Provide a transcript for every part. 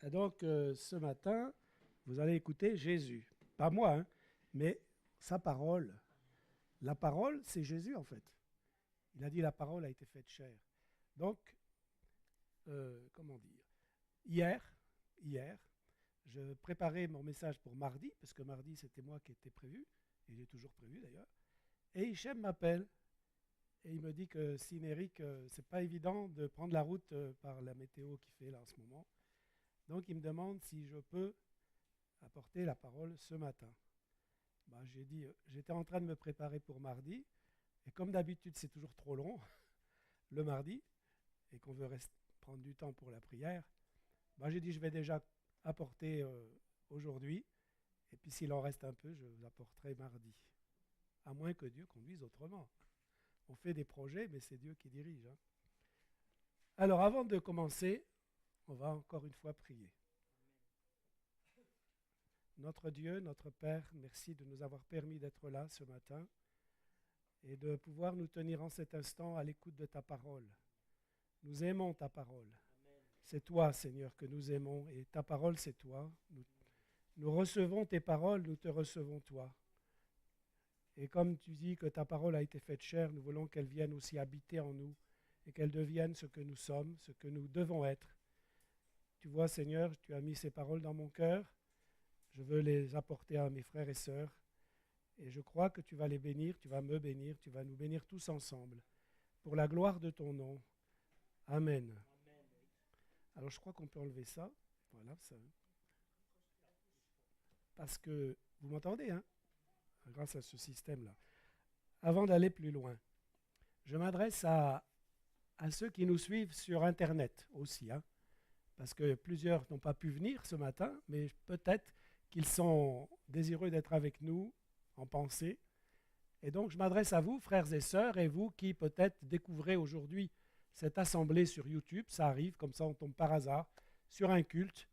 Et donc, ce matin, vous allez écouter Jésus. Pas moi, hein, mais sa parole. La parole, c'est Jésus, en fait. Il a dit la parole a été faite chair. Donc, comment dire, hier, je préparais mon message pour mardi, parce que mardi, c'était moi qui étais prévu, et il est toujours prévu d'ailleurs. Et Hichem m'appelle, et il me dit que Synéric, c'est pas évident de prendre la route par la météo qu'il fait là en ce moment. Donc, il me demande si je peux apporter la parole ce matin. Ben, j'ai dit, j'étais en train de me préparer pour mardi, et comme d'habitude, c'est toujours trop long, le mardi, et qu'on veut prendre du temps pour la prière, ben, j'ai dit, je vais déjà apporter aujourd'hui, et puis s'il en reste un peu, je l'apporterai mardi. À moins que Dieu conduise autrement. On fait des projets, mais c'est Dieu qui dirige. Hein. Alors, avant de commencer, on va encore une fois prier. Notre Dieu, notre Père, merci de nous avoir permis d'être là ce matin et de pouvoir nous tenir en cet instant à l'écoute de ta parole. Nous aimons ta parole. C'est toi, Seigneur, que nous aimons et ta parole, c'est toi. Nous recevons tes paroles, nous te recevons toi. Et comme tu dis que ta parole a été faite chair, nous voulons qu'elle vienne aussi habiter en nous et qu'elle devienne ce que nous sommes, ce que nous devons être. Tu vois, Seigneur, tu as mis ces paroles dans mon cœur. Je veux les apporter à mes frères et sœurs. Et je crois que tu vas les bénir, tu vas me bénir, tu vas nous bénir tous ensemble. Pour la gloire de ton nom. Amen. Alors je crois qu'on peut enlever ça. Voilà, ça. Parce que, vous m'entendez, hein, grâce à ce système-là. Avant d'aller plus loin, je m'adresse à ceux qui nous suivent sur Internet aussi. Hein, parce que plusieurs n'ont pas pu venir ce matin, mais peut-être qu'ils sont désireux d'être avec nous en pensée. Et donc, je m'adresse à vous, frères et sœurs, et vous qui peut-être découvrez aujourd'hui cette assemblée sur YouTube. Ça arrive, comme ça on tombe par hasard, sur un culte.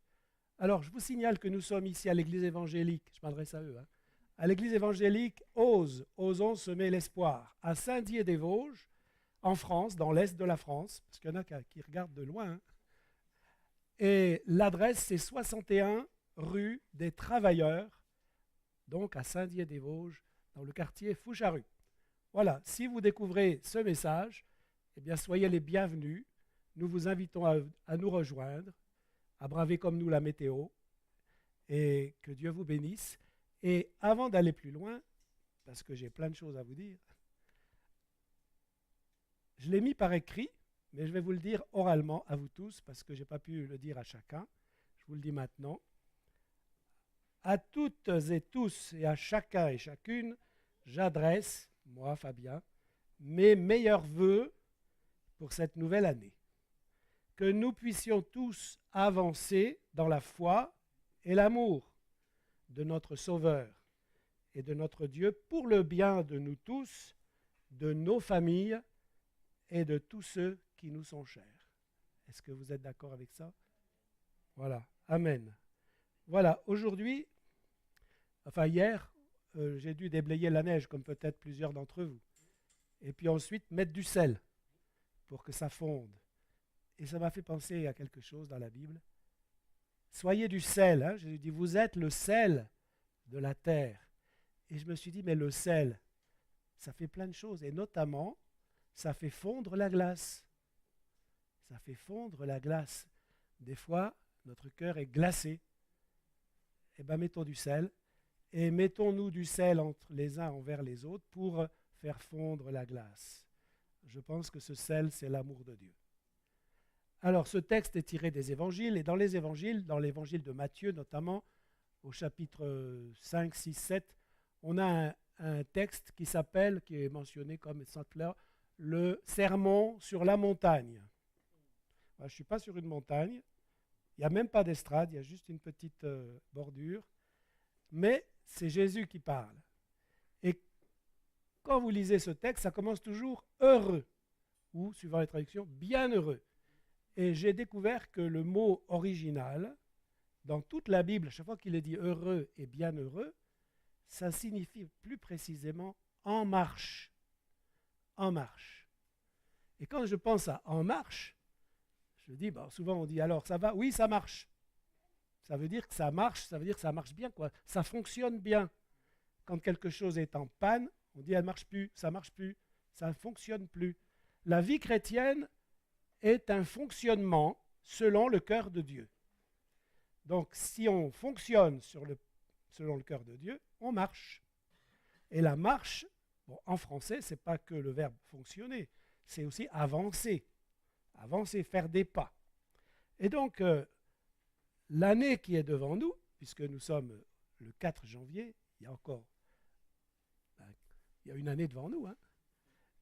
Alors, je vous signale que nous sommes ici à l'église évangélique, je m'adresse à eux, hein, à l'église évangélique Osons semer l'espoir, à Saint-Dié-des-Vosges, en France, dans l'est de la France, parce qu'il y en a qui regardent de loin. Hein. Et l'adresse, c'est 61 rue des Travailleurs, donc à Saint-Dié-des-Vosges, dans le quartier Foucharus. Voilà, si vous découvrez ce message, eh bien, soyez les bienvenus. Nous vous invitons à nous rejoindre, à braver comme nous la météo, et que Dieu vous bénisse. Et avant d'aller plus loin, parce que j'ai plein de choses à vous dire, je l'ai mis par écrit, mais je vais vous le dire oralement à vous tous, parce que je n'ai pas pu le dire à chacun. Je vous le dis maintenant. À toutes et tous et à chacun et chacune, j'adresse, moi Fabien, mes meilleurs vœux pour cette nouvelle année. Que nous puissions tous avancer dans la foi et l'amour de notre Sauveur et de notre Dieu pour le bien de nous tous, de nos familles et de tous ceux qui nous sont chers. Est-ce que vous êtes d'accord avec ça? Voilà. Amen. Voilà. Aujourd'hui, hier, j'ai dû déblayer la neige, comme peut-être plusieurs d'entre vous. Et puis ensuite, mettre du sel pour que ça fonde. Et ça m'a fait penser à quelque chose dans la Bible. Soyez du sel. Hein, j'ai dit, vous êtes le sel de la terre. Et je me suis dit, mais le sel, ça fait plein de choses. Et notamment, ça fait fondre la glace. Ça fait fondre la glace. Des fois, notre cœur est glacé. Eh bien, mettons du sel. Et mettons-nous du sel entre les uns envers les autres pour faire fondre la glace. Je pense que ce sel, c'est l'amour de Dieu. Alors, ce texte est tiré des évangiles, et dans les évangiles, dans l'évangile de Matthieu notamment, au chapitre 5, 6, 7, on a un texte qui est mentionné comme le sermon sur la montagne. Je ne suis pas sur une montagne, il n'y a même pas d'estrade, il y a juste une petite bordure, mais c'est Jésus qui parle. Et quand vous lisez ce texte, ça commence toujours heureux, ou, suivant les traductions, bienheureux. Et j'ai découvert que le mot original, dans toute la Bible, à chaque fois qu'il est dit heureux et bienheureux, ça signifie plus précisément en marche. En marche. Et quand je pense à en marche, je dis, souvent on dit alors ça va? Oui, ça marche. Ça veut dire que ça marche, ça veut dire que ça marche bien, quoi. Ça fonctionne bien. Quand quelque chose est en panne, on dit elle ne marche plus, ça ne marche plus, ça ne fonctionne plus. La vie chrétienne est un fonctionnement selon le cœur de Dieu. Donc, si on fonctionne selon le cœur de Dieu, on marche. Et la marche, bon, en français, ce n'est pas que le verbe fonctionner, c'est aussi avancer. Avancer, faire des pas. Et donc, l'année qui est devant nous, puisque nous sommes le 4 janvier, il y a encore il y a une année devant nous. Hein.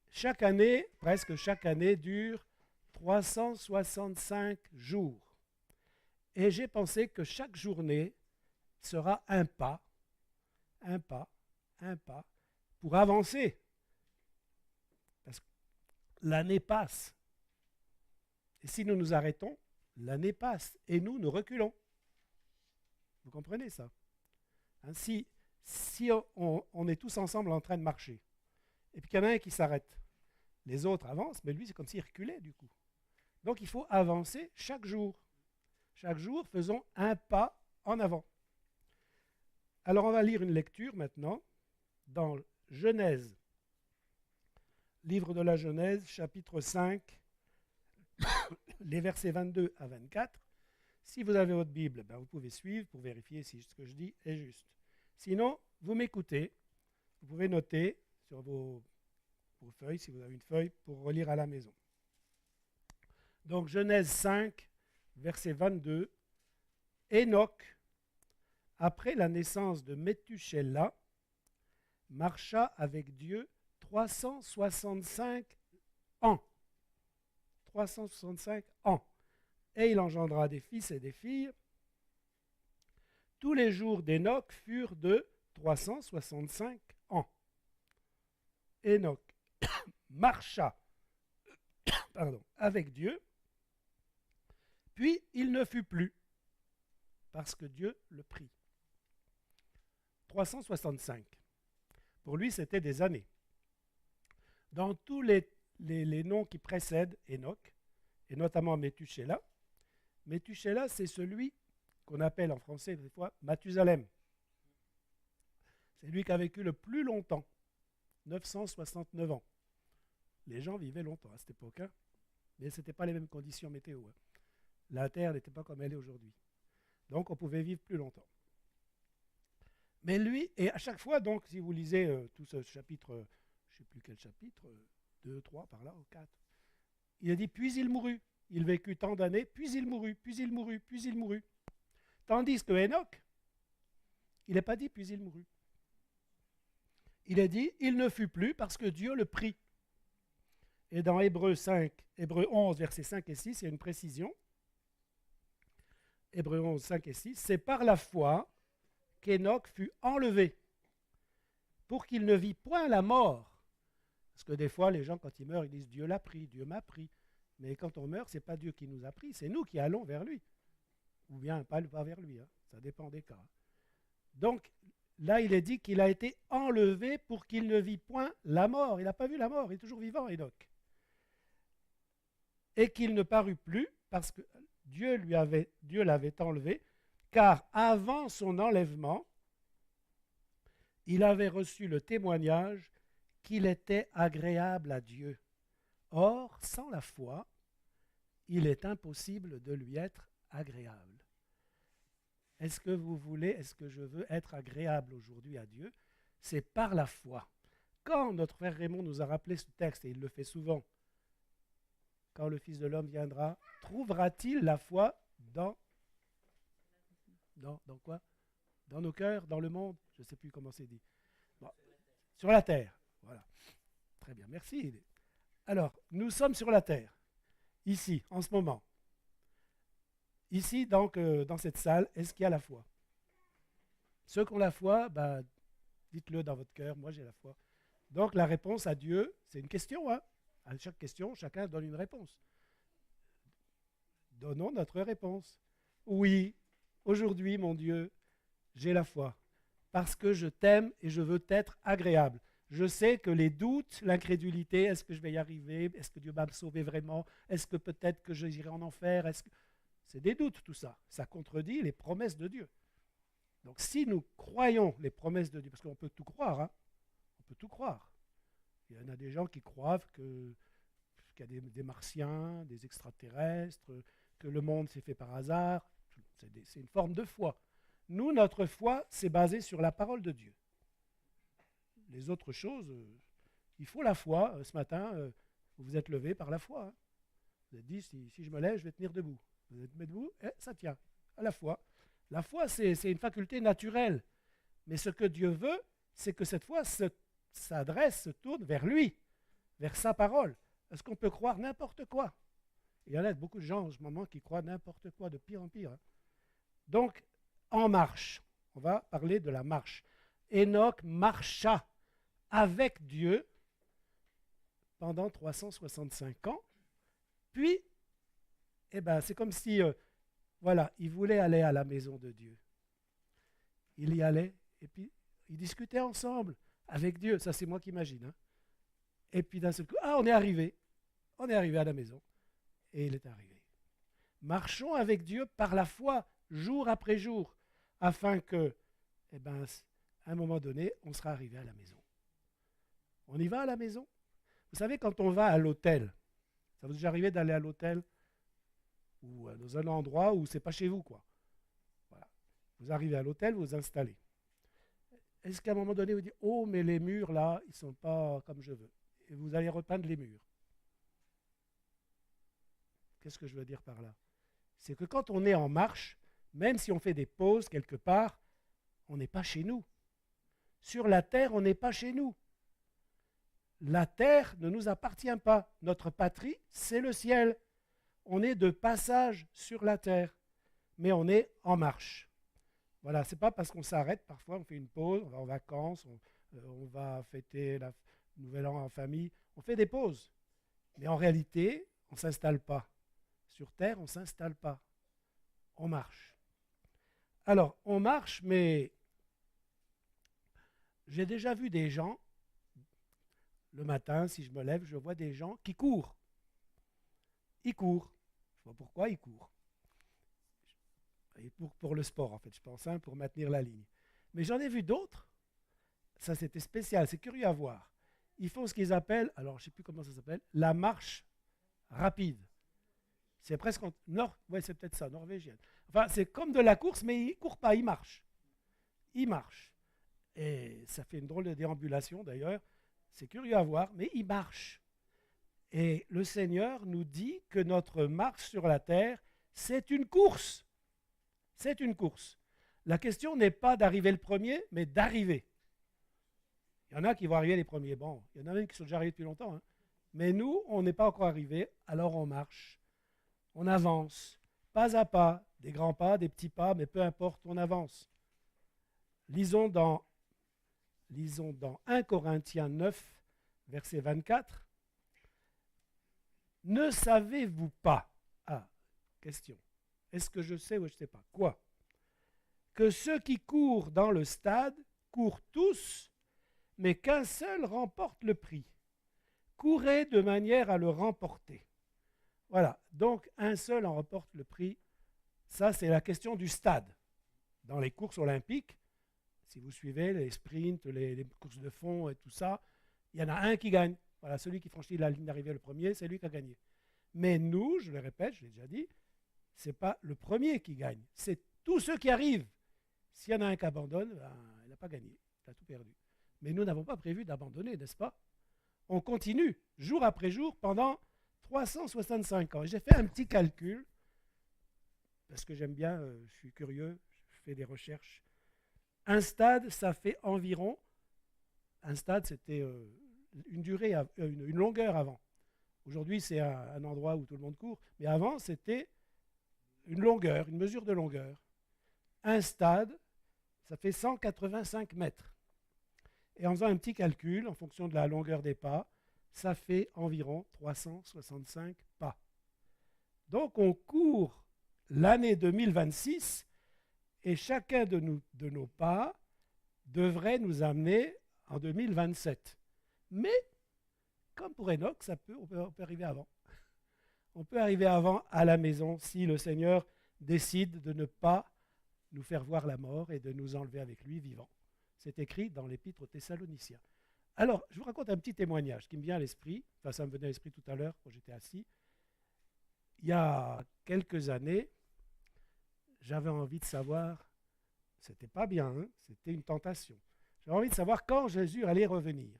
Chaque année, presque chaque année, dure 365 jours. Et j'ai pensé que chaque journée sera un pas, pour avancer. Parce que l'année passe. Et si nous nous arrêtons, l'année passe et nous reculons. Vous comprenez ça? Hein, si on est tous ensemble en train de marcher, et puis qu'il y en a un qui s'arrête, les autres avancent, mais lui, c'est comme s'il reculait du coup. Donc il faut avancer chaque jour. Chaque jour, faisons un pas en avant. Alors on va lire une lecture maintenant dans Genèse, livre de la Genèse, chapitre 5, les versets 22 à 24. Si vous avez votre Bible, ben vous pouvez suivre pour vérifier si ce que je dis est juste. Sinon, vous m'écoutez, vous pouvez noter sur vos feuilles, si vous avez une feuille, pour relire à la maison. Donc Genèse 5, verset 22, Enoch, après la naissance de Méthusélah, marcha avec Dieu 365 ans. 365 ans. Et il engendra des fils et des filles. Tous les jours d'Enoch furent de 365 ans. Enoch marcha avec Dieu, puis il ne fut plus, parce que Dieu le prit. 365. Pour lui, c'était des années. Dans tous les noms qui précèdent Enoch, et notamment Méthusélah, Méthusélah, c'est celui qu'on appelle en français des fois Mathusalem. C'est lui qui a vécu le plus longtemps, 969 ans. Les gens vivaient longtemps à cette époque, hein, mais ce n'était pas les mêmes conditions météo. Hein. La Terre n'était pas comme elle est aujourd'hui. Donc on pouvait vivre plus longtemps. Mais lui, et à chaque fois, donc, si vous lisez tout ce chapitre, je ne sais plus quel chapitre, 2, 3, par là, ou 4, il a dit, puis il mourut. Il vécut tant d'années, puis il mourut, puis il mourut, puis il mourut. Tandis que Enoch, il n'a pas dit, puis il mourut. Il a dit, il ne fut plus parce que Dieu le prit. Et dans Hébreux 11, versets 5 et 6, il y a une précision. Hébreux 11, 5 et 6, c'est par la foi qu'Enoch fut enlevé pour qu'il ne vit point la mort. Parce que des fois, les gens, quand ils meurent, ils disent Dieu l'a pris, Dieu m'a pris. Mais quand on meurt, ce n'est pas Dieu qui nous a pris, c'est nous qui allons vers lui. Ou bien pas vers lui, hein. Ça dépend des cas. Donc, là, il est dit qu'il a été enlevé pour qu'il ne vit point la mort. Il n'a pas vu la mort, il est toujours vivant, Enoch. Et qu'il ne parut plus, parce que Dieu l'avait enlevé, car avant son enlèvement, il avait reçu le témoignage qu'il était agréable à Dieu. Or, sans la foi, il est impossible de lui être agréable. Est-ce que je veux être agréable aujourd'hui à Dieu? C'est par la foi. Quand notre frère Raymond nous a rappelé ce texte, et il le fait souvent, quand le Fils de l'homme viendra, trouvera-t-il la foi dans quoi? Dans nos cœurs, dans le monde? Je ne sais plus comment c'est dit. Bon, sur la terre. Voilà. Très bien, merci. Alors, nous sommes sur la terre, ici, en ce moment. Ici, donc, dans cette salle, est-ce qu'il y a la foi? Ceux qui ont la foi, ben, dites-le dans votre cœur, moi j'ai la foi. Donc, la réponse à Dieu, c'est une question. Hein? À chaque question, chacun donne une réponse. Donnons notre réponse. Oui, aujourd'hui, mon Dieu, j'ai la foi. Parce que je t'aime et je veux t'être agréable. Je sais que les doutes, l'incrédulité, est-ce que je vais y arriver? Est-ce que Dieu va me sauver vraiment? Est-ce que peut-être que j'irai en enfer? C'est des doutes tout ça. Ça contredit les promesses de Dieu. Donc si nous croyons les promesses de Dieu, parce qu'on peut tout croire, hein, on peut tout croire. Il y en a des gens qui croient qu'il y a des martiens, des extraterrestres, que le monde s'est fait par hasard. C'est une forme de foi. Nous, notre foi, c'est basé sur la parole de Dieu. Les autres choses, il faut la foi. Ce matin, vous vous êtes levé par la foi. Hein. Vous êtes dit, si je me lève, je vais tenir debout. Vous êtes mis debout, ça tient. À la foi. La foi, c'est une faculté naturelle. Mais ce que Dieu veut, c'est que cette foi s'adresse, se tourne vers lui, vers sa parole. Est-ce qu'on peut croire n'importe quoi? Il y en a beaucoup de gens en ce moment qui croient n'importe quoi, de pire en pire. Hein. Donc, en marche, on va parler de la marche. Enoch marcha avec Dieu pendant 365 ans. Puis, c'est comme si, il voulait aller à la maison de Dieu. Il y allait, et puis ils discutaient ensemble avec Dieu. Ça, c'est moi qui imagine. Hein. Et puis d'un seul coup, on est arrivé. On est arrivé à la maison. Et il est arrivé. Marchons avec Dieu par la foi, jour après jour, afin que, à un moment donné, on sera arrivé à la maison. On y va à la maison. Vous savez, quand on va à l'hôtel, ça vous est déjà arrivé d'aller à l'hôtel ou dans un endroit où c'est pas chez vous, quoi. Voilà. Vous arrivez à l'hôtel, vous vous installez. Est-ce qu'à un moment donné, vous dites, oh, mais les murs, là, ils ne sont pas comme je veux. Et vous allez repeindre les murs. Qu'est-ce que je veux dire par là? C'est que quand on est en marche, même si on fait des pauses quelque part, on n'est pas chez nous. Sur la terre, on n'est pas chez nous. La terre ne nous appartient pas. Notre patrie, c'est le ciel. On est de passage sur la terre, mais on est en marche. Voilà, ce n'est pas parce qu'on s'arrête, parfois on fait une pause, on va en vacances, on va fêter le Nouvel An en famille, on fait des pauses. Mais en réalité, on ne s'installe pas. Sur terre, on ne s'installe pas. On marche. Alors, on marche, mais j'ai déjà vu des gens, le matin, si je me lève, je vois des gens qui courent. Ils courent. Je ne sais pas pourquoi ils courent. Et pour le sport, en fait, je pense, pour maintenir la ligne. Mais j'en ai vu d'autres. Ça, c'était spécial, c'est curieux à voir. Ils font ce qu'ils appellent, alors je ne sais plus comment ça s'appelle, la marche rapide. C'est presque c'est peut-être ça, norvégienne. Enfin, c'est comme de la course, mais ils ne courent pas, ils marchent. Ils marchent. Et ça fait une drôle de déambulation d'ailleurs. C'est curieux à voir, mais ils marchent. Et le Seigneur nous dit que notre marche sur la terre, c'est une course. C'est une course. La question n'est pas d'arriver le premier, mais d'arriver. Il y en a qui vont arriver les premiers. Bon, il y en a même qui sont déjà arrivés depuis longtemps. Hein. Mais nous, on n'est pas encore arrivés, alors on marche. On avance, pas à pas, des grands pas, des petits pas, mais peu importe, on avance. Lisons dans 1 Corinthiens 9, verset 24. Ne savez-vous pas, question, est-ce que je sais ou je ne sais pas, quoi? Que ceux qui courent dans le stade courent tous, mais qu'un seul remporte le prix. Courez de manière à le remporter. Voilà, donc un seul en remporte le prix. Ça, c'est la question du stade. Dans les courses olympiques, si vous suivez les sprints, les courses de fond et tout ça, il y en a un qui gagne. Voilà, celui qui franchit la ligne d'arrivée le premier, c'est lui qui a gagné. Mais nous, je le répète, je l'ai déjà dit, ce n'est pas le premier qui gagne, c'est tous ceux qui arrivent. S'il y en a un qui abandonne, il n'a pas gagné, il a tout perdu. Mais nous n'avons pas prévu d'abandonner, n'est-ce pas? On continue, jour après jour, pendant 365 ans. J'ai fait un petit calcul, parce que j'aime bien, je suis curieux, je fais des recherches. Un stade, ça fait environ, un stade c'était une durée, une longueur avant. Aujourd'hui c'est un endroit où tout le monde court, mais avant c'était une longueur, une mesure de longueur. Un stade, ça fait 185 mètres. Et en faisant un petit calcul, en fonction de la longueur des pas, ça fait environ 365 pas. Donc on court l'année 2026 et chacun de nos pas devrait nous amener en 2027. Mais, comme pour Enoch, on peut arriver avant. On peut arriver avant à la maison si le Seigneur décide de ne pas nous faire voir la mort et de nous enlever avec lui vivant. C'est écrit dans l'Épître aux Thessaloniciens. Alors, je vous raconte un petit témoignage qui me vient à l'esprit. Enfin, ça me venait à l'esprit tout à l'heure quand j'étais assis. Il y a quelques années, j'avais envie de savoir, c'était pas bien, hein, c'était une tentation. J'avais envie de savoir quand Jésus allait revenir.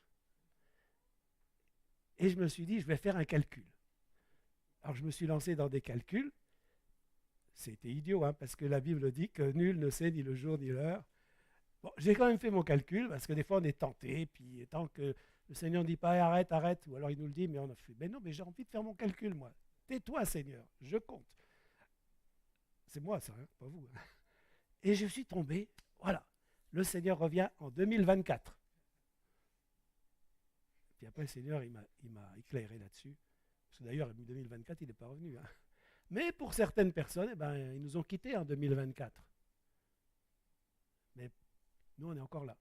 Et je me suis dit, je vais faire un calcul. Alors, je me suis lancé dans des calculs. C'était idiot, hein, parce que la Bible dit que nul ne sait ni le jour ni l'heure. Bon, j'ai quand même fait mon calcul, parce que des fois on est tenté, puis tant que le Seigneur ne dit pas arrête, arrête, ou alors il nous le dit, mais on a fait, mais non, mais j'ai envie de faire mon calcul, moi. Tais-toi, Seigneur, je compte. C'est moi ça, hein, pas vous. Hein. Et je suis tombé, voilà, le Seigneur revient en 2024. Puis après, le Seigneur, il m'a éclairé là-dessus. Parce que d'ailleurs, en 2024, il n'est pas revenu. Hein. Mais pour certaines personnes, eh ben, ils nous ont quittés en 2024. Mais nous, on est encore là.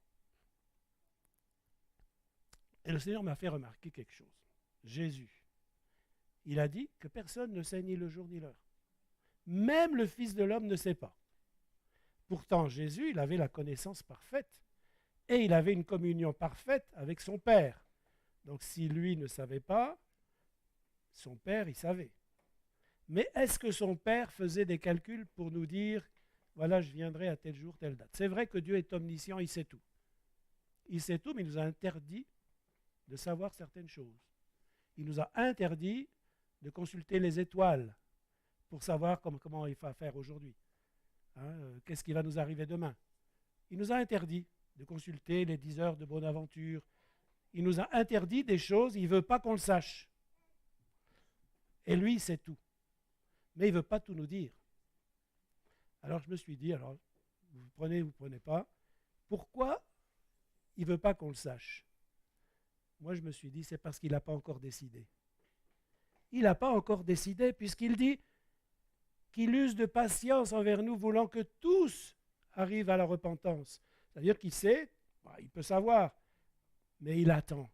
Et le Seigneur m'a fait remarquer quelque chose. Jésus, il a dit que personne ne sait ni le jour ni l'heure. Même le Fils de l'homme ne sait pas. Pourtant, Jésus, il avait la connaissance parfaite. Et il avait une communion parfaite avec son Père. Donc si lui ne savait pas, son Père, il savait. Mais est-ce que son Père faisait des calculs pour nous dire, voilà, je viendrai à tel jour, telle date? C'est vrai que Dieu est omniscient, il sait tout. Il sait tout, mais il nous a interdit de savoir certaines choses. Il nous a interdit de consulter les étoiles pour savoir comment il va faire aujourd'hui. Hein, qu'est-ce qui va nous arriver demain? Il nous a interdit de consulter les 10 heures de Bonaventure. Il nous a interdit des choses, il ne veut pas qu'on le sache. Et lui, il sait tout. Mais il ne veut pas tout nous dire. Alors je me suis dit, alors vous prenez ou vous ne prenez pas, pourquoi il ne veut pas qu'on le sache? Moi je me suis dit, c'est parce qu'il n'a pas encore décidé. Il n'a pas encore décidé puisqu'il dit qu'il use de patience envers nous, voulant que tous arrivent à la repentance. C'est-à-dire qu'il sait, il peut savoir, mais il attend.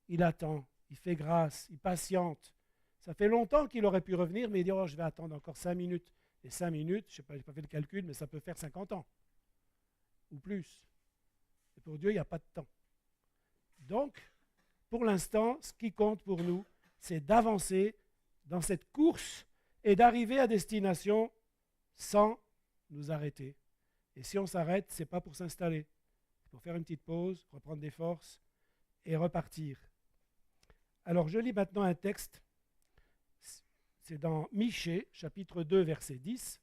Il attend, il fait grâce, il patiente. Ça fait longtemps qu'il aurait pu revenir, mais il dit, oh, je vais attendre encore 5 minutes. Et 5 minutes, je ne sais pas, je n'ai pas fait le calcul, mais ça peut faire 50 ans. Ou plus. Et pour Dieu, il n'y a pas de temps. Donc, pour l'instant, ce qui compte pour nous, c'est d'avancer dans cette course et d'arriver à destination sans nous arrêter. Et si on s'arrête, ce n'est pas pour s'installer. C'est pour faire une petite pause, reprendre des forces et repartir. Alors, je lis maintenant un texte. C'est dans Michée, chapitre 2, verset 10.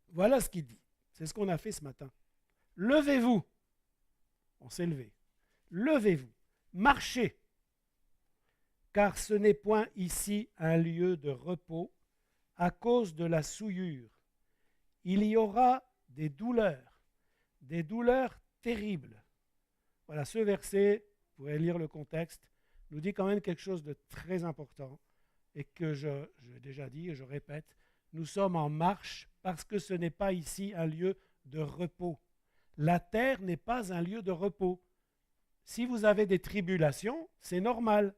Voilà ce qu'il dit. C'est ce qu'on a fait ce matin. Levez-vous. On s'est levé. Levez-vous. Marchez. Car ce n'est point ici un lieu de repos à cause de la souillure. Il y aura des douleurs terribles. Voilà, ce verset, vous pourrez lire le contexte, nous dit quand même quelque chose de très important et que j'ai déjà dit et je répète, nous sommes en marche parce que ce n'est pas ici un lieu de repos. La terre n'est pas un lieu de repos. Si vous avez des tribulations, c'est normal.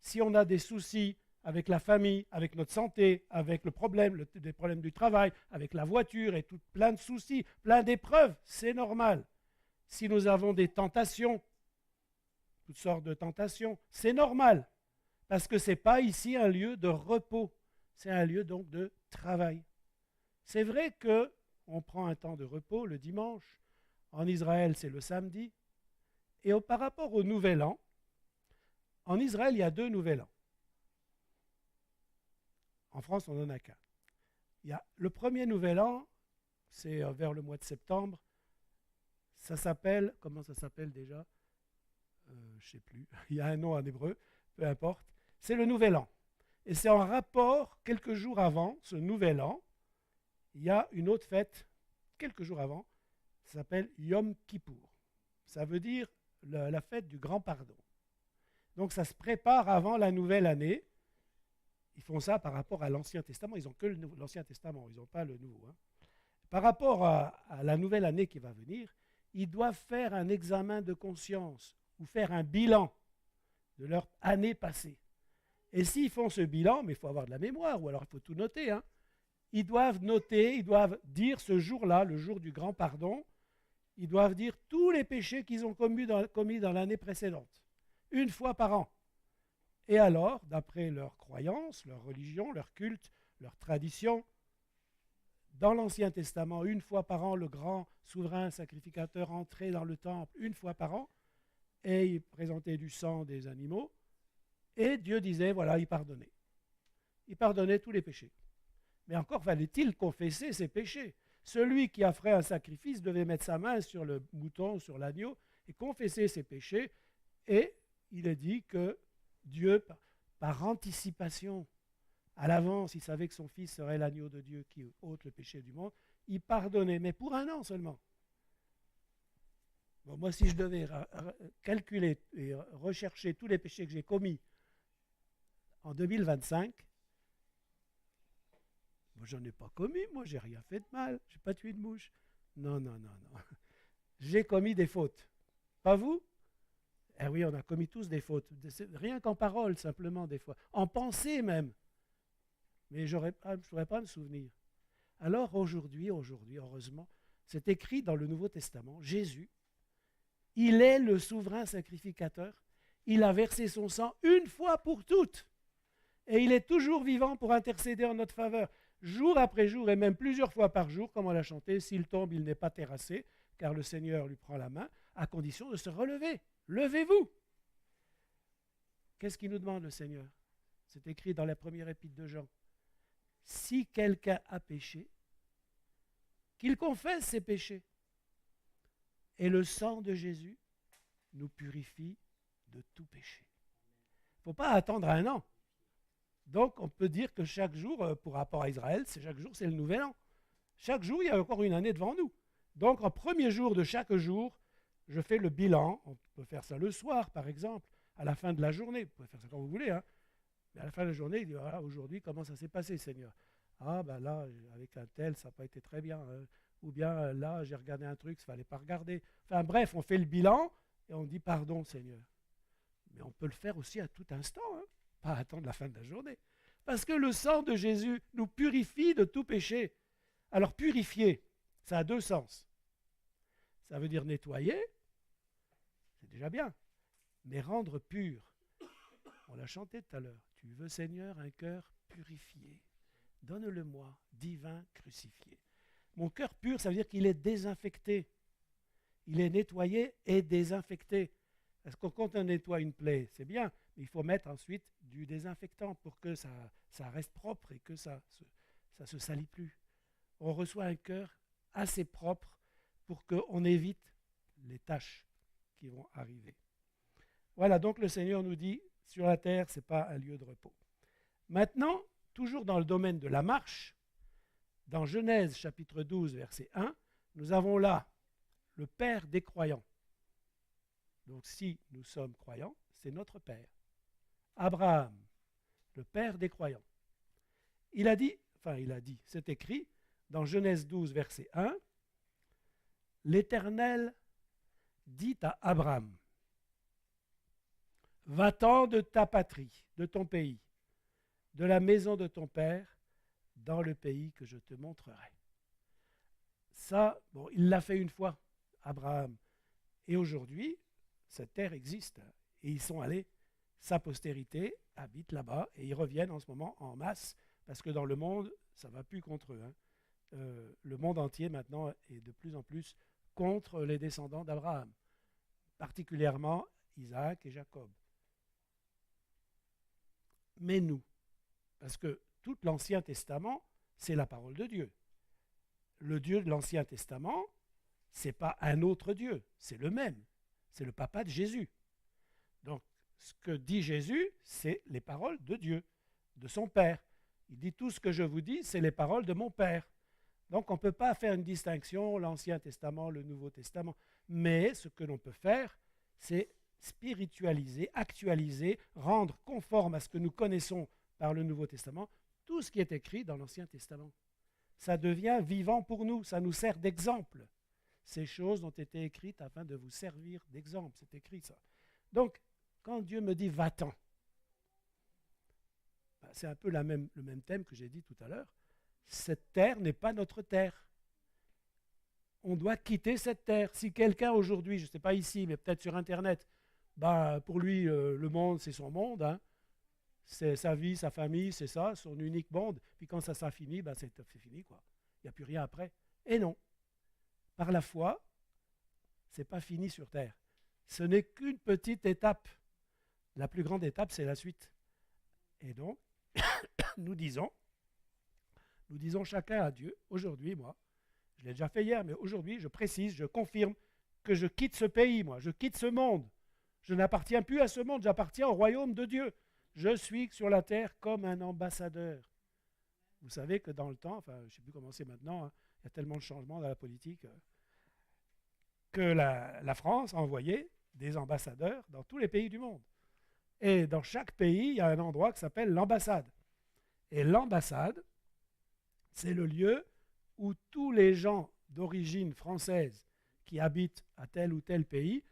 Si on a des soucis avec la famille, avec notre santé, avec des problèmes du travail, avec la voiture et tout, plein de soucis, plein d'épreuves, c'est normal. Si nous avons des tentations, toutes sortes de tentations, c'est normal. Parce que ce n'est pas ici un lieu de repos, c'est un lieu donc de travail. C'est vrai qu'on prend un temps de repos le dimanche, en Israël c'est le samedi, et par rapport au Nouvel An, en Israël il y a 2 Nouvel An. En France on n'en a qu'un. Il y a le premier Nouvel An, c'est vers le mois de septembre, ça s'appelle, comment ça s'appelle déjà? Je ne sais plus, il y a un nom en hébreu, peu importe. C'est le Nouvel An. Et c'est en rapport, quelques jours avant ce Nouvel An, il y a une autre fête, quelques jours avant, ça s'appelle Yom Kippour. Ça veut dire la fête du grand pardon. Donc ça se prépare avant la nouvelle année. Ils font ça par rapport à l'Ancien Testament. Ils n'ont que l'Ancien Testament, ils n'ont pas le Nouveau. Hein. Par rapport à la nouvelle année qui va venir, ils doivent faire un examen de conscience ou faire un bilan de leur année passée. Et s'ils font ce bilan, mais il faut avoir de la mémoire, ou alors il faut tout noter, hein, ils doivent noter, ils doivent dire ce jour-là, le jour du grand pardon, ils doivent dire tous les péchés qu'ils ont commis dans l'année précédente, une fois par an. Et alors, d'après leurs croyances, leur religion, leur culte, leur tradition, dans l'Ancien Testament, une fois par an, le grand souverain sacrificateur entrait dans le temple une fois par an et il présentait du sang des animaux et Dieu disait, voilà, il pardonnait. Il pardonnait tous les péchés. Mais encore fallait-il confesser ses péchés. Celui qui a fait un sacrifice devait mettre sa main sur le mouton, sur l'agneau et confesser ses péchés. Et il est dit que Dieu, par anticipation, à l'avance, il savait que son fils serait l'agneau de Dieu qui ôte le péché du monde. Il pardonnait, mais pour un an seulement. Bon, moi, si je devais calculer et rechercher tous les péchés que j'ai commis en 2025, moi, j'en ai pas commis, moi, j'ai rien fait de mal, j'ai pas tué de mouche. Non, non, non, non. J'ai commis des fautes. Pas vous? Eh oui, on a commis tous des fautes. Rien qu'en parole, simplement, des fois. En pensée même. Mais je ne pourrais pas me souvenir. Alors aujourd'hui, heureusement, c'est écrit dans le Nouveau Testament, Jésus, il est le souverain sacrificateur. Il a versé son sang une fois pour toutes. Et il est toujours vivant pour intercéder en notre faveur, jour après jour et même plusieurs fois par jour, comme on l'a chanté, s'il tombe, il n'est pas terrassé, car le Seigneur lui prend la main, à condition de se relever. Levez-vous. Qu'est-ce qu'il nous demande le Seigneur? C'est écrit dans la première épître de Jean. Si quelqu'un a péché, qu'il confesse ses péchés. Et le sang de Jésus nous purifie de tout péché. Il ne faut pas attendre un an. Donc, on peut dire que chaque jour, pour rapport à Israël, chaque jour, c'est le nouvel an. Chaque jour, il y a encore une année devant nous. Donc, en premier jour de chaque jour, je fais le bilan. On peut faire ça le soir, par exemple, à la fin de la journée. Vous pouvez faire ça quand vous voulez. Hein. Mais à la fin de la journée, il dit, voilà, aujourd'hui, comment ça s'est passé, Seigneur? Ah, ben là, avec un tel, ça n'a pas été très bien. Hein. Ou bien là, j'ai regardé un truc, il ne fallait pas regarder. Enfin bref, on fait le bilan et on dit pardon, Seigneur. Mais on peut le faire aussi à tout instant, hein, pas attendre la fin de la journée. Parce que le sang de Jésus nous purifie de tout péché. Alors purifier, ça a deux sens. Ça veut dire nettoyer, c'est déjà bien, mais rendre pur. On l'a chanté tout à l'heure. Tu veux, Seigneur, un cœur purifié. Donne-le-moi, divin crucifié. Mon cœur pur, ça veut dire qu'il est désinfecté. Il est nettoyé et désinfecté. Parce que quand on nettoie une plaie, c'est bien, mais il faut mettre ensuite du désinfectant pour que ça reste propre et que ça se salit plus. On reçoit un cœur assez propre pour qu'on évite les taches qui vont arriver. Voilà, donc le Seigneur nous dit, sur la terre, ce n'est pas un lieu de repos. Maintenant, toujours dans le domaine de la marche, dans Genèse chapitre 12, verset 1, nous avons là le Père des croyants. Donc si nous sommes croyants, c'est notre Père. Abraham, le Père des croyants. Il a dit, c'est écrit dans Genèse 12, verset 1, l'Éternel dit à Abraham, va-t'en de ta patrie, de ton pays, de la maison de ton père, dans le pays que je te montrerai. Ça, bon, il l'a fait une fois, Abraham. Et aujourd'hui, cette terre existe. Et ils sont allés, sa postérité habite là-bas, et ils reviennent en ce moment en masse, parce que dans le monde, ça ne va plus contre eux. Hein. Le monde entier maintenant est de plus en plus contre les descendants d'Abraham, particulièrement Isaac et Jacob. Mais nous, parce que tout l'Ancien Testament, c'est la parole de Dieu. Le Dieu de l'Ancien Testament, ce n'est pas un autre Dieu, c'est le même. C'est le papa de Jésus. Donc, ce que dit Jésus, c'est les paroles de Dieu, de son Père. Il dit tout ce que je vous dis, c'est les paroles de mon Père. Donc, on ne peut pas faire une distinction, l'Ancien Testament, le Nouveau Testament. Mais ce que l'on peut faire, c'est spiritualiser, actualiser, rendre conforme à ce que nous connaissons par le Nouveau Testament, tout ce qui est écrit dans l'Ancien Testament. Ça devient vivant pour nous, ça nous sert d'exemple. Ces choses ont été écrites afin de vous servir d'exemple, c'est écrit ça. Donc, quand Dieu me dit va-t'en, C'est un peu le même thème que j'ai dit tout à l'heure. Cette terre n'est pas notre terre. On doit quitter cette terre. Si quelqu'un aujourd'hui, je ne sais pas ici, mais peut-être sur Internet, pour lui, le monde, c'est son monde. Hein. C'est sa vie, sa famille, c'est ça, son unique monde. Puis quand ça finit, c'est fini, quoi. Il n'y a plus rien après. Et non. Par la foi, ce n'est pas fini sur terre. Ce n'est qu'une petite étape. La plus grande étape, c'est la suite. Et donc, nous disons chacun à Dieu, aujourd'hui, moi, je l'ai déjà fait hier, mais aujourd'hui, je précise, je confirme que je quitte ce pays, moi, je quitte ce monde. Je n'appartiens plus à ce monde, j'appartiens au royaume de Dieu. Je suis sur la terre comme un ambassadeur. Vous savez que dans le temps, je ne sais plus comment c'est maintenant, hein, il y a tellement de changements dans la politique, que la France a envoyé des ambassadeurs dans tous les pays du monde. Et dans chaque pays, il y a un endroit qui s'appelle l'ambassade. Et l'ambassade, c'est le lieu où tous les gens d'origine française qui habitent à tel ou tel pays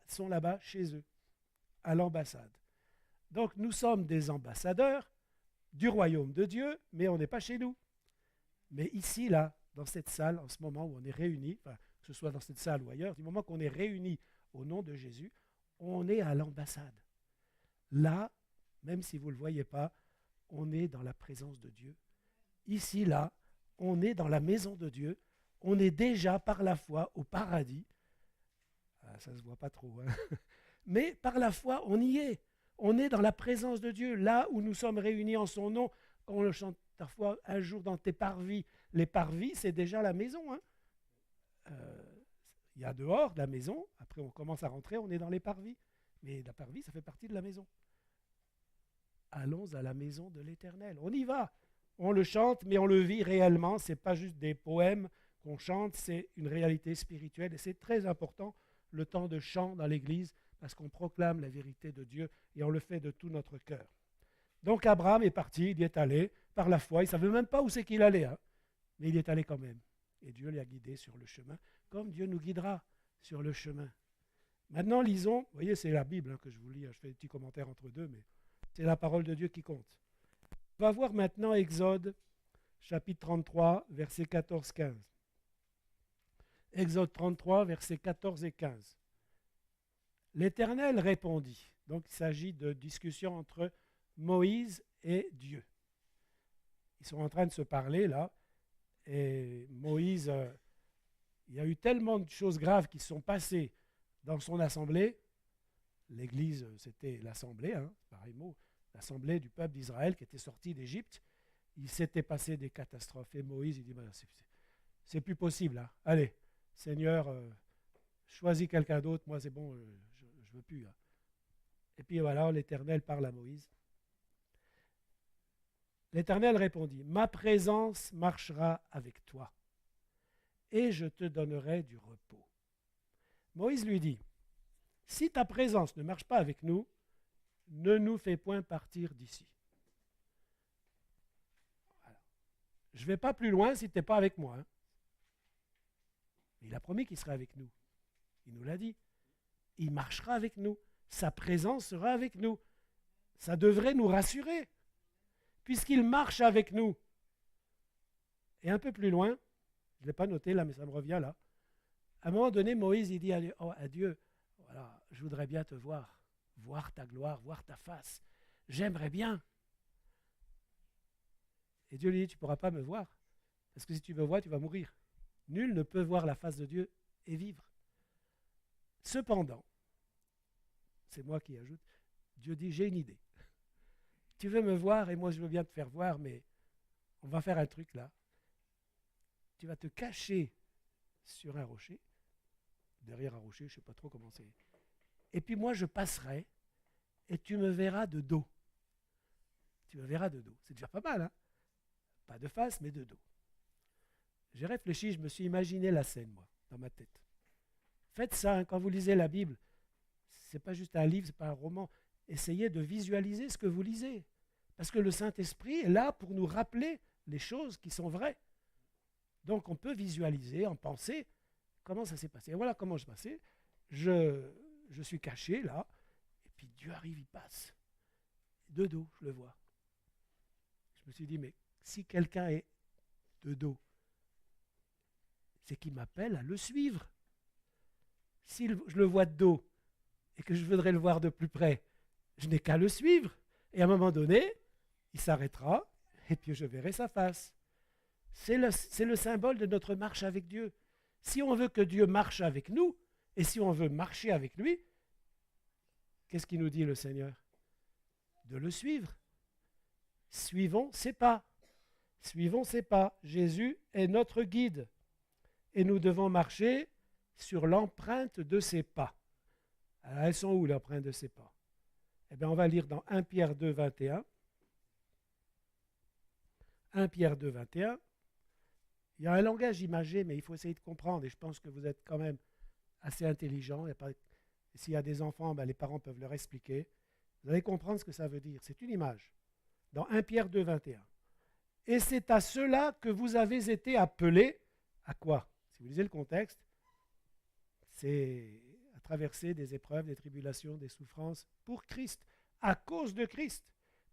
sont là-bas chez eux, à l'ambassade. Donc nous sommes des ambassadeurs du royaume de Dieu, mais on n'est pas chez nous. Mais ici, là, dans cette salle, en ce moment où on est réunis, que ce soit dans cette salle ou ailleurs, du moment qu'on est réunis au nom de Jésus, on est à l'ambassade. Là, même si vous ne le voyez pas, on est dans la présence de Dieu. Ici, là, on est dans la maison de Dieu. On est déjà par la foi au paradis. Ça ne se voit pas trop. Hein. Mais par la foi, on y est. On est dans la présence de Dieu, là où nous sommes réunis en son nom. Quand on le chante parfois un jour dans tes parvis. Les parvis, c'est déjà la maison. Hein. Il y a dehors de la maison. Après, on commence à rentrer, on est dans les parvis. Mais la parvis, ça fait partie de la maison. Allons à la maison de l'Éternel. On y va. On le chante, mais on le vit réellement. Ce n'est pas juste des poèmes qu'on chante, c'est une réalité spirituelle. Et c'est très important, le temps de chant dans l'Église, parce qu'on proclame la vérité de Dieu et on le fait de tout notre cœur. Donc Abraham est parti, il y est allé par la foi. Il ne savait même pas où c'est qu'il allait, hein, mais il y est allé quand même. Et Dieu l'y a guidé sur le chemin, comme Dieu nous guidera sur le chemin. Maintenant, lisons, vous voyez, c'est la Bible hein, que je vous lis, je fais des petits commentaires entre deux, mais c'est la parole de Dieu qui compte. On va voir maintenant Exode, chapitre 33, versets 14-15. Exode 33, versets 14 et 15. L'Éternel répondit. Donc il s'agit de discussion entre Moïse et Dieu. Ils sont en train de se parler là. Et Moïse, il y a eu tellement de choses graves qui se sont passées dans son assemblée. L'Église, c'était l'assemblée, hein, pareil mot, l'assemblée du peuple d'Israël qui était sorti d'Égypte. Il s'était passé des catastrophes. Et Moïse, il dit, c'est plus possible. Hein. Allez, Seigneur, choisis quelqu'un d'autre. Moi, c'est bon, je ne veux plus. Hein. Et puis voilà, l'Éternel parle à Moïse. L'Éternel répondit, ma présence marchera avec toi et je te donnerai du repos. Moïse lui dit, si ta présence ne marche pas avec nous, ne nous fais point partir d'ici. Voilà. Je ne vais pas plus loin si tu n'es pas avec moi. Hein. Il a promis qu'il serait avec nous. Il nous l'a dit. Il marchera avec nous. Sa présence sera avec nous. Ça devrait nous rassurer, puisqu'il marche avec nous. Et un peu plus loin, je ne l'ai pas noté là, mais ça me revient là. À un moment donné, Moïse il dit à Dieu, voilà, je voudrais bien te voir ta gloire, voir ta face. J'aimerais bien. Et Dieu lui dit, tu ne pourras pas me voir, parce que si tu me vois, tu vas mourir. Nul ne peut voir la face de Dieu et vivre. Cependant, c'est moi qui ajoute, Dieu dit, j'ai une idée. Tu veux me voir et moi je veux bien te faire voir, mais on va faire un truc là. Tu vas te cacher sur un rocher, derrière un rocher, je ne sais pas trop comment c'est. Et puis moi je passerai et tu me verras de dos. Tu me verras de dos. C'est déjà pas mal, hein? Pas de face, mais de dos. J'ai réfléchi, je me suis imaginé la scène, moi, dans ma tête. Faites ça, hein, quand vous lisez la Bible. Ce n'est pas juste un livre, ce n'est pas un roman. Essayez de visualiser ce que vous lisez. Parce que le Saint-Esprit est là pour nous rappeler les choses qui sont vraies. Donc on peut visualiser, en penser, comment ça s'est passé. Et voilà comment je passais. Je suis caché là, et puis Dieu arrive, il passe. De dos, je le vois. Je me suis dit, mais si quelqu'un est de dos, c'est qu'il m'appelle à le suivre. Si je le vois de dos et que je voudrais le voir de plus près, je n'ai qu'à le suivre. Et à un moment donné, il s'arrêtera et puis je verrai sa face. C'est le symbole de notre marche avec Dieu. Si on veut que Dieu marche avec nous, et si on veut marcher avec lui, qu'est-ce qu'il nous dit le Seigneur? De le suivre. Suivons ses pas. Suivons ses pas. Jésus est notre guide. Et nous devons marcher sur l'empreinte de ses pas. Alors, elles sont où, l'empreinte de ses pas? Eh bien, on va lire dans 1 Pierre 2, 21. 1 Pierre 2, 21. Il y a un langage imagé, mais il faut essayer de comprendre. Et je pense que vous êtes quand même assez intelligents. S'il y a des enfants, ben les parents peuvent leur expliquer. Vous allez comprendre ce que ça veut dire. C'est une image. Dans 1 Pierre 2, 21. Et c'est à cela que vous avez été appelés. À quoi? Si vous lisez le contexte, c'est à traverser des épreuves, des tribulations, des souffrances pour Christ, à cause de Christ.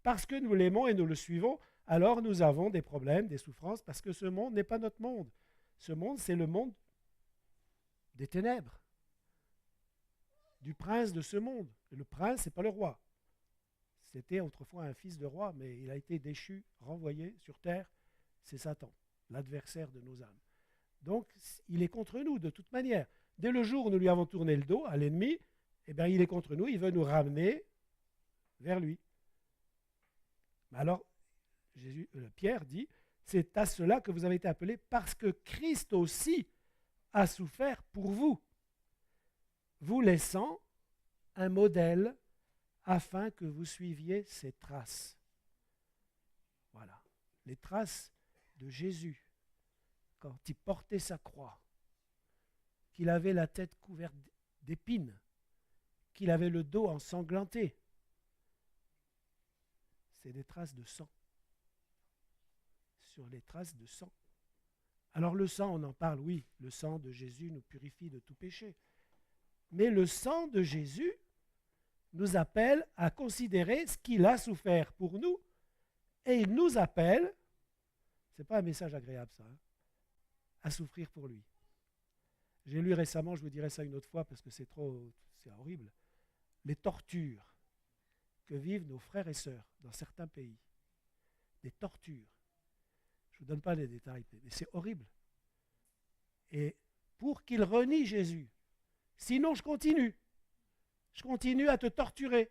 Parce que nous l'aimons et nous le suivons, alors nous avons des problèmes, des souffrances, parce que ce monde n'est pas notre monde. Ce monde, c'est le monde des ténèbres, du prince de ce monde. Et le prince, ce n'est pas le roi. C'était autrefois un fils de roi, mais il a été déchu, renvoyé sur terre. C'est Satan, l'adversaire de nos âmes. Donc, il est contre nous de toute manière. Dès le jour où nous lui avons tourné le dos à l'ennemi, eh bien, il est contre nous, il veut nous ramener vers lui. Alors, Pierre dit, c'est à cela que vous avez été appelés, parce que Christ aussi a souffert pour vous, vous laissant un modèle afin que vous suiviez ses traces. Voilà, les traces de Jésus, quand il portait sa croix, qu'il avait la tête couverte d'épines, qu'il avait le dos ensanglanté. C'est des traces de sang. Sur les traces de sang. Alors le sang, on en parle, oui, le sang de Jésus nous purifie de tout péché. Mais le sang de Jésus nous appelle à considérer ce qu'il a souffert pour nous, et il nous appelle, ce n'est pas un message agréable ça, hein, à souffrir pour lui. J'ai lu récemment, je vous dirai ça une autre fois parce que c'est horrible, les tortures que vivent nos frères et sœurs dans certains pays. Des tortures. Je ne vous donne pas les détails, mais c'est horrible. Et pour qu'ils renient Jésus, sinon je continue. Je continue à te torturer.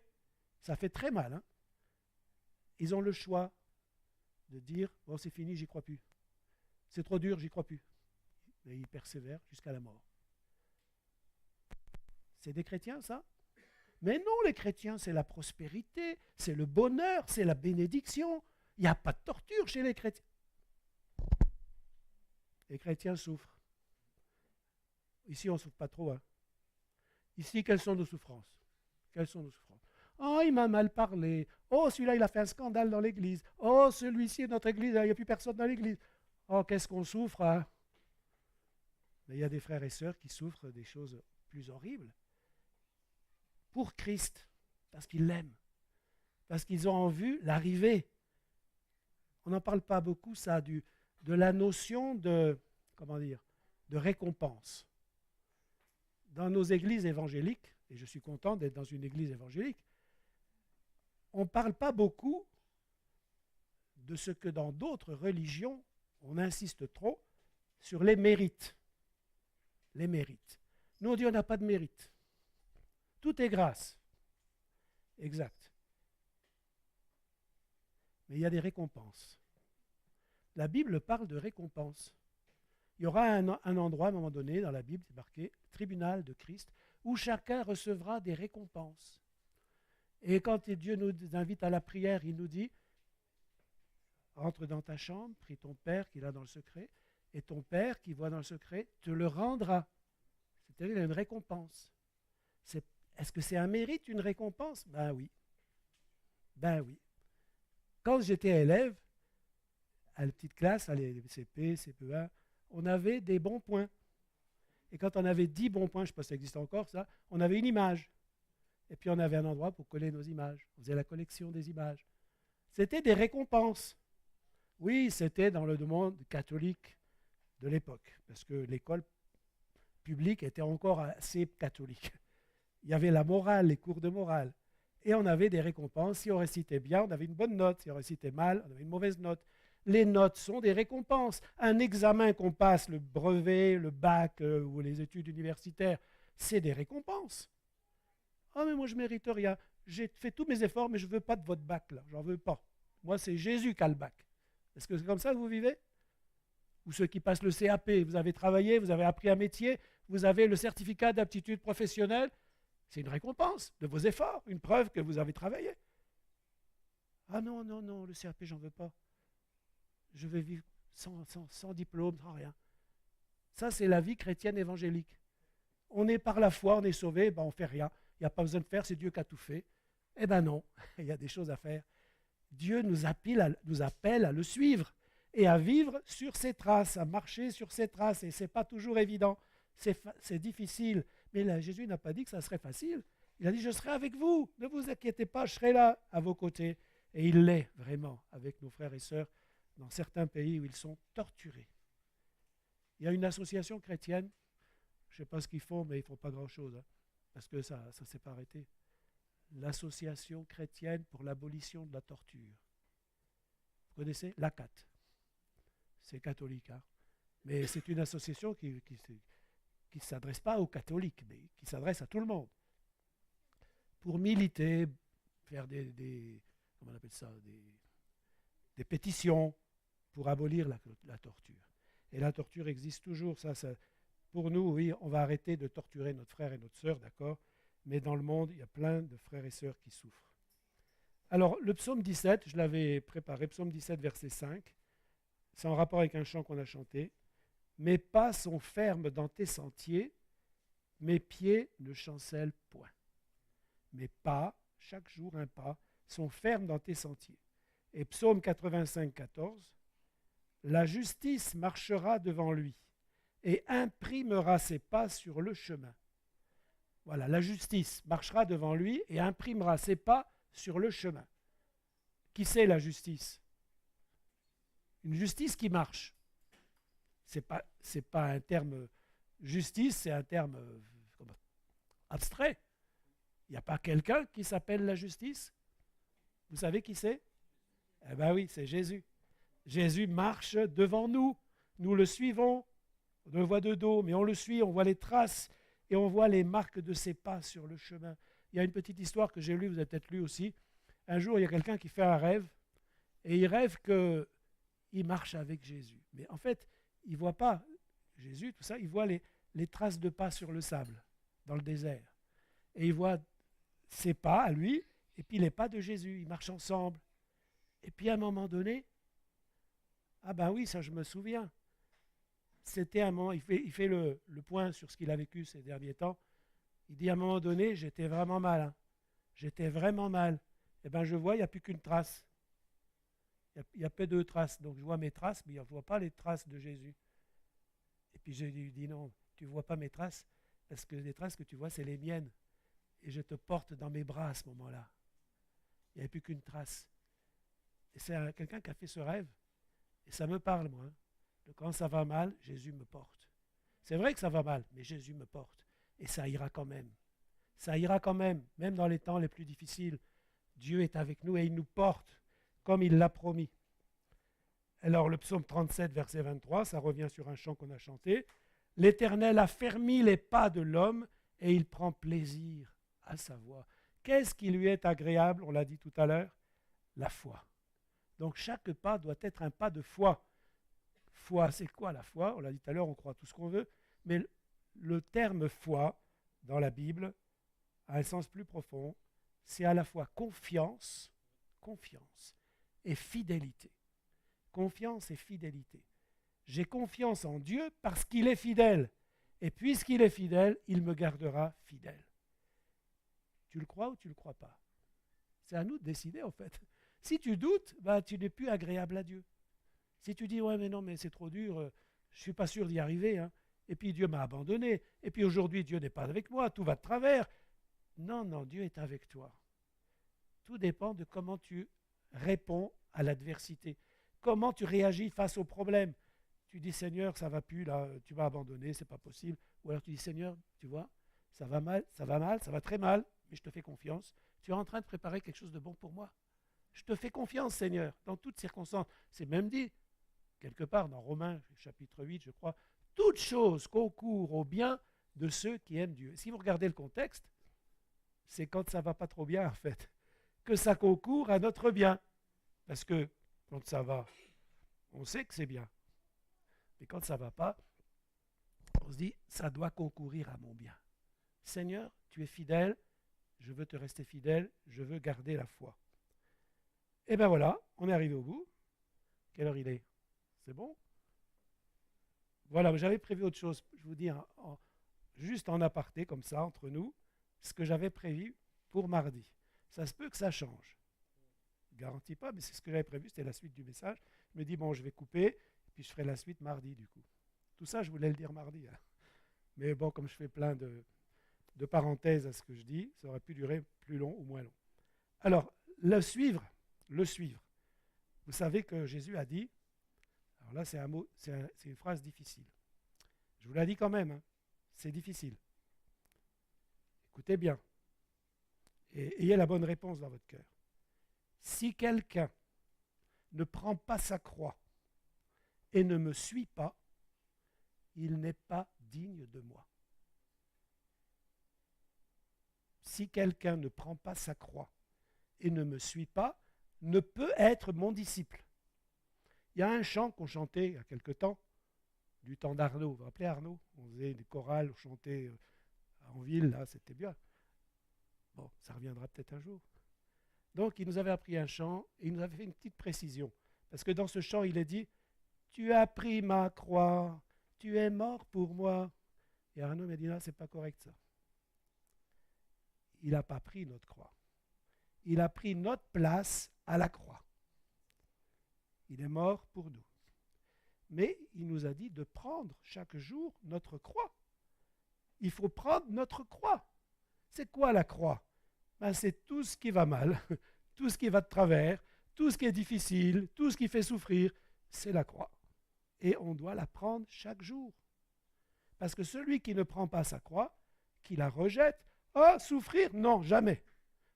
Ça fait très mal. Hein? Ils ont le choix de dire, bon c'est fini, j'y crois plus. C'est trop dur, j'y crois plus. Mais ils persévèrent jusqu'à la mort. C'est des chrétiens, ça? Mais non, les chrétiens, c'est la prospérité, c'est le bonheur, c'est la bénédiction. Il n'y a pas de torture chez les chrétiens. Les chrétiens souffrent. Ici, on ne souffre pas trop. Hein. Ici, quelles sont nos souffrances? Quelles sont nos souffrances? Oh, il m'a mal parlé. Oh, celui-là, il a fait un scandale dans l'église. Oh, celui-ci, notre église, il n'y a plus personne dans l'église. Oh, qu'est-ce qu'on souffre, hein? Mais il y a des frères et sœurs qui souffrent des choses plus horribles. Pour Christ, parce qu'ils l'aiment, parce qu'ils ont en vue l'arrivée. On n'en parle pas beaucoup, ça, de la notion de récompense. Dans nos églises évangéliques, et je suis content d'être dans une église évangélique, on ne parle pas beaucoup de ce que dans d'autres religions, on insiste trop sur les mérites. Les mérites. Nous, on dit on n'a pas de mérite. Tout est grâce. Exact. Mais il y a des récompenses. La Bible parle de récompenses. Il y aura un endroit à un moment donné dans la Bible, c'est marqué, tribunal de Christ, où chacun recevra des récompenses. Et quand Dieu nous invite à la prière, il nous dit, entre dans ta chambre, prie ton Père qui est là dans le secret, et ton Père qui voit dans le secret te le rendra. C'est-à-dire une récompense. Est-ce que c'est un mérite, une récompense? Ben oui. Ben oui. Quand j'étais élève, à la petite classe, à CP, CP1, on avait des bons points. Et quand on avait 10 bons points, je ne sais pas si ça existe encore ça, on avait une image. Et puis on avait un endroit pour coller nos images. On faisait la collection des images. C'était des récompenses. Oui, c'était dans le monde catholique de l'époque, parce que l'école publique était encore assez catholique. Il y avait la morale, les cours de morale. Et on avait des récompenses. Si on récitait bien, on avait une bonne note. Si on récitait mal, on avait une mauvaise note. Les notes sont des récompenses. Un examen qu'on passe, le brevet, le bac ou les études universitaires, c'est des récompenses. Ah, mais moi, je ne mérite rien. J'ai fait tous mes efforts, mais je ne veux pas de votre bac, là. J'en veux pas. Moi, c'est Jésus qui a le bac. Est-ce que c'est comme ça que vous vivez? Ou ceux qui passent le CAP, vous avez travaillé, vous avez appris un métier, vous avez le certificat d'aptitude professionnelle, c'est une récompense de vos efforts, une preuve que vous avez travaillé. Ah non, non, non, le CAP, j'en veux pas. Je vais vivre sans diplôme, sans rien. Ça, c'est la vie chrétienne évangélique. On est par la foi, on est sauvé, ben on ne fait rien. Il n'y a pas besoin de faire, c'est Dieu qui a tout fait. Eh bien non, il y a des choses à faire. Dieu nous appelle à le suivre et à vivre sur ses traces, à marcher sur ses traces. Et ce n'est pas toujours évident, c'est difficile. Mais là, Jésus n'a pas dit que ça serait facile. Il a dit, je serai avec vous, ne vous inquiétez pas, je serai là à vos côtés. Et il l'est vraiment avec nos frères et sœurs dans certains pays où ils sont torturés. Il y a une association chrétienne, je ne sais pas ce qu'ils font, mais ils ne font pas grand-chose, hein, parce que ça ne s'est pas arrêté. L'Association chrétienne pour l'abolition de la torture. Vous connaissez? l'ACAT. C'est catholique, hein, mais c'est une association qui ne s'adresse pas aux catholiques, mais qui s'adresse à tout le monde. Pour militer, faire comment on appelle ça, des pétitions pour abolir la torture. Et la torture existe toujours. Ça, pour nous, oui, on va arrêter de torturer notre frère et notre sœur, d'accord? Mais dans le monde, il y a plein de frères et sœurs qui souffrent. Alors, le psaume 17, je l'avais préparé, psaume 17, verset 5, c'est en rapport avec un chant qu'on a chanté. Mes pas sont fermes dans tes sentiers, mes pieds ne chancellent point. Mes pas, chaque jour un pas, sont fermes dans tes sentiers. Et psaume 85, 14, la justice marchera devant lui et imprimera ses pas sur le chemin. Voilà, la justice marchera devant lui et imprimera ses pas sur le chemin. Qui c'est la justice? Une justice qui marche. C'est pas un terme justice, c'est un terme abstrait. Il n'y a pas quelqu'un qui s'appelle la justice. Vous savez qui c'est? Eh bien oui, c'est Jésus. Jésus marche devant nous. Nous le suivons. On le voit de dos, mais on le suit, on voit les traces et on voit les marques de ses pas sur le chemin. Il y a une petite histoire que j'ai lue, vous avez peut-être lu aussi. Un jour, il y a quelqu'un qui fait un rêve et il rêve qu'il marche avec Jésus. Mais en fait, il ne voit pas Jésus, tout ça, il voit les traces de pas sur le sable, dans le désert. Et il voit ses pas à lui et puis les pas de Jésus. Ils marchent ensemble. Et puis à un moment donné, ah ben oui, ça je me souviens. C'était un moment, il fait le point sur ce qu'il a vécu ces derniers temps. Il dit à un moment donné, j'étais vraiment mal. Hein. J'étais vraiment mal. Eh bien je vois, il n'y a plus qu'une trace. Il n'y a pas deux traces. Donc je vois mes traces, mais je ne vois pas les traces de Jésus. Et puis je lui dis non, tu ne vois pas mes traces, parce que les traces que tu vois, c'est les miennes. Et je te porte dans mes bras à ce moment-là. Il n'y avait plus qu'une trace. Et c'est quelqu'un qui a fait ce rêve. Et ça me parle, moi. Hein. Quand ça va mal, Jésus me porte. C'est vrai que ça va mal, mais Jésus me porte. Et ça ira quand même. Ça ira quand même, même dans les temps les plus difficiles. Dieu est avec nous et il nous porte comme il l'a promis. Alors le psaume 37, verset 23, ça revient sur un chant qu'on a chanté. L'Éternel a fermi les pas de l'homme et il prend plaisir à sa voix. Qu'est-ce qui lui est agréable? On l'a dit tout à l'heure, la foi. Donc chaque pas doit être un pas de foi. Foi, c'est quoi la foi? On l'a dit tout à l'heure, on croit tout ce qu'on veut, mais le terme foi dans la Bible a un sens plus profond. C'est à la fois confiance et fidélité. Confiance et fidélité. J'ai confiance en Dieu parce qu'il est fidèle. Et puisqu'il est fidèle, il me gardera fidèle. Tu le crois ou tu ne le crois pas? C'est à nous de décider en fait. Si tu doutes, tu n'es plus agréable à Dieu. Si tu dis, ouais mais non, mais c'est trop dur, je ne suis pas sûr d'y arriver, hein. Et puis Dieu m'a abandonné, et puis aujourd'hui Dieu n'est pas avec moi, tout va de travers. Non, non, Dieu est avec toi. Tout dépend de comment tu réponds à l'adversité. comment tu réagis face au problème. Tu dis, Seigneur, ça ne va plus, là, tu vas abandonner, c'est pas possible. Ou alors tu dis, Seigneur, tu vois, ça va mal, ça va très mal, mais je te fais confiance. Tu es en train de préparer quelque chose de bon pour moi. Je te fais confiance, Seigneur, dans toutes circonstances. C'est même dit, quelque part, dans Romains, chapitre 8, je crois, toute chose concourt au bien de ceux qui aiment Dieu. Si vous regardez le contexte, c'est quand ça ne va pas trop bien, en fait, que ça concourt à notre bien. Parce que quand ça va, on sait que c'est bien. Mais quand ça ne va pas, on se dit, ça doit concourir à mon bien. Seigneur, tu es fidèle, je veux te rester fidèle, je veux garder la foi. Et bien voilà, on est arrivé au bout. Quelle heure il est? C'est bon? Voilà, j'avais prévu autre chose. Je vous dis juste en aparté, comme ça, entre nous, ce que j'avais prévu pour mardi. Ça se peut que ça change. Je ne garantis pas, mais c'est ce que j'avais prévu, c'était la suite du message. Je me dis, bon, je vais couper, puis je ferai la suite mardi, du coup. Tout ça, je voulais le dire mardi. Hein. Mais bon, comme je fais plein de parenthèses à ce que je dis, ça aurait pu durer plus long ou moins long. Alors, le suivre. Vous savez que Jésus a dit, alors là c'est un mot, c'est une phrase difficile. Je vous la dis quand même, hein, c'est difficile. Écoutez bien et ayez la bonne réponse dans votre cœur. Si quelqu'un ne prend pas sa croix et ne me suit pas, il n'est pas digne de moi. Si quelqu'un ne prend pas sa croix et ne me suit pas, ne peut être mon disciple. Il y a un chant qu'on chantait il y a quelque temps, du temps d'Arnaud. Vous vous rappelez Arnaud? On faisait des chorales, on chantait en ville, là, c'était bien. Bon, ça reviendra peut-être un jour. Donc, il nous avait appris un chant et il nous avait fait une petite précision. Parce que dans ce chant, il est dit « Tu as pris ma croix, tu es mort pour moi. » Et Arnaud m'a dit « Non, c'est pas correct ça. » Il n'a pas pris notre croix. Il a pris notre place à la croix. Il est mort pour nous. Mais il nous a dit de prendre chaque jour notre croix. Il faut prendre notre croix. C'est quoi la croix? Ben, c'est tout ce qui va mal, tout ce qui va de travers, tout ce qui est difficile, tout ce qui fait souffrir, c'est la croix. Et on doit la prendre chaque jour. Parce que celui qui ne prend pas sa croix, qui la rejette, ah, souffrir? Non, jamais.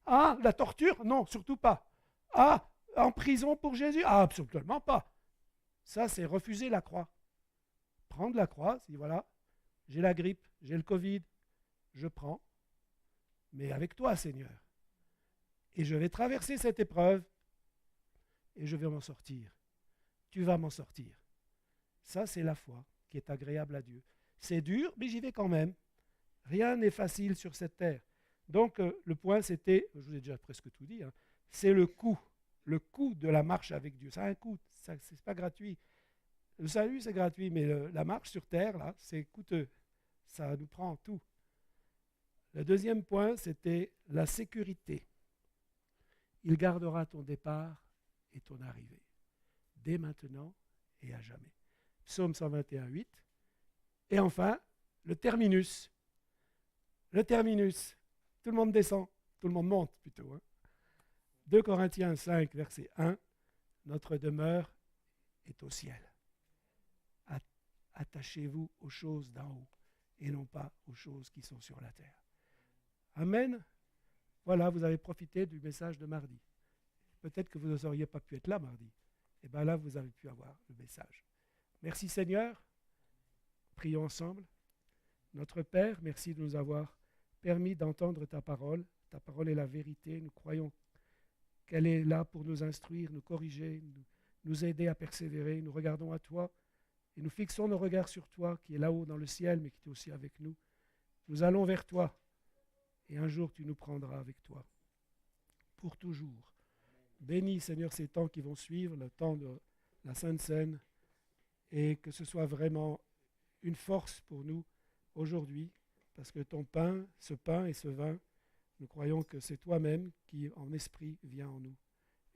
Ah, la torture? Non, surtout pas. Ah, en prison pour Jésus? Ah, absolument pas. Ça, c'est refuser la croix. Prendre la croix, c'est voilà, j'ai la grippe, j'ai le Covid, je prends, mais avec toi, Seigneur. Et je vais traverser cette épreuve et je vais m'en sortir. Tu vas m'en sortir. Ça, c'est la foi qui est agréable à Dieu. C'est dur, mais j'y vais quand même. Rien n'est facile sur cette terre. Donc, le point, c'était, je vous ai déjà presque tout dit, hein, c'est le coût de la marche avec Dieu. Ça a un coût, ce n'est pas gratuit. Le salut, c'est gratuit, mais la marche sur terre, là, c'est coûteux. Ça nous prend tout. Le deuxième point, c'était la sécurité. Il gardera ton départ et ton arrivée, dès maintenant et à jamais. Psaume 121, 8. Et enfin, le terminus. Le terminus. Tout le monde descend, tout le monde monte plutôt. Hein. 2 Corinthiens 5, verset 1. Notre demeure est au ciel. Attachez-vous aux choses d'en haut et non pas aux choses qui sont sur la terre. Amen. Voilà, vous avez profité du message de mardi. Peut-être que vous n'auriez pas pu être là mardi. Et bien là, vous avez pu avoir le message. Merci Seigneur. Prions ensemble. Notre Père, merci de nous avoir permis d'entendre ta parole. Ta parole est la vérité. Nous croyons qu'elle est là pour nous instruire, nous corriger, nous aider à persévérer. Nous regardons à toi et nous fixons nos regards sur toi qui est là-haut dans le ciel mais qui est aussi avec nous. Nous allons vers toi et un jour tu nous prendras avec toi pour toujours. Bénis Seigneur ces temps qui vont suivre, le temps de la Sainte Seine, et que ce soit vraiment une force pour nous aujourd'hui, parce que ton pain, ce pain et ce vin, nous croyons que c'est toi-même qui, en esprit, viens en nous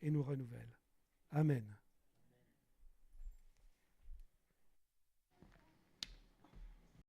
et nous renouvelle. Amen.